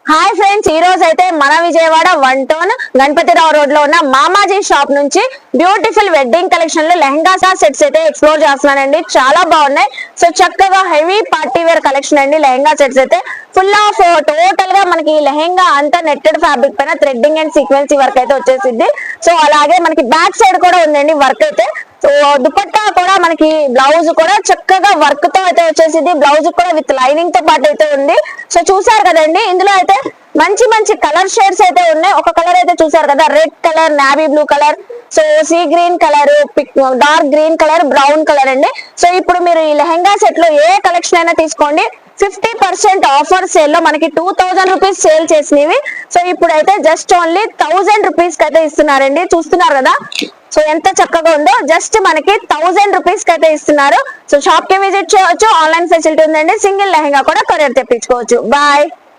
Hi friends, ఈ రోజు అయితే మన విజయవాడ 1 టౌన్ గణపతిరావు రోడ్ లో ఉన్న మామాజీ షాప్ నుంచి బ్యూటిఫుల్ వెడ్డింగ్ కలెక్షన్ లో లెహంగా సెట్స్ అయితే ఎక్స్ప్లోర్ చేస్తున్నానండి. చాలా బాగున్నాయి. సో చక్కగా హెవీ పార్టీ వేర్ కలెక్షన్ అండి. లెహంగా సెట్స్ అయితే ఫుల్ ఆఫ్ టోటల్ గా మనకి లెహంగా అంతా నెట్టెడ్ ఫ్యాబ్రిక్ పైన థ్రెడ్డింగ్ అండ్ సీక్వెన్సీ వర్క్ అయితే వచ్చేసింది. సో అలాగే మనకి బ్యాక్ సైడ్ కూడా ఉందండి వర్క్ అయితే. సో దుపట్టా కూడా మనకి బ్లౌజ్ కూడా చక్కగా వర్క్ తో అయితే వచ్చేసింది. బ్లౌజ్ కూడా విత్ లైనింగ్ తో పాటు అయితే ఉంది. సో చూసారు కదండి, ఇందులో అయితే మంచి మంచి కలర్ షేడ్స్ అయితే ఉన్నాయి. ఒక కలర్ అయితే చూసారు కదా, red colour, navy blue colour, so sea green colour, dark green colour, brown colour అండి. సో ఇప్పుడు మీరు ఈ లెహంగా సెట్ లో ఏ కలెక్షన్ అయినా తీసుకోండి, 50% ఆఫర్ సేల్ లో మనకి 2000 రూపీస్ సేల్ చేసినవి. సో ఇప్పుడైతే జస్ట్ ఓన్లీ 1000 రూపీస్ కి అయితే ఇస్తున్నారండి. చూస్తున్నారు కదా, సో ఎంత చక్కగా ఉందో. జస్ట్ మనకి 1000 రూపీస్ కి అయితే ఇస్తున్నారు. సో షాప్ కి విజిట్ చేయవచ్చు. ఆన్లైన్ ఫెసిలిటీ ఉందండి. సింగిల్ లెహంగా కూడా కొరియర్ తెప్పించుకోవచ్చు. బాయ్.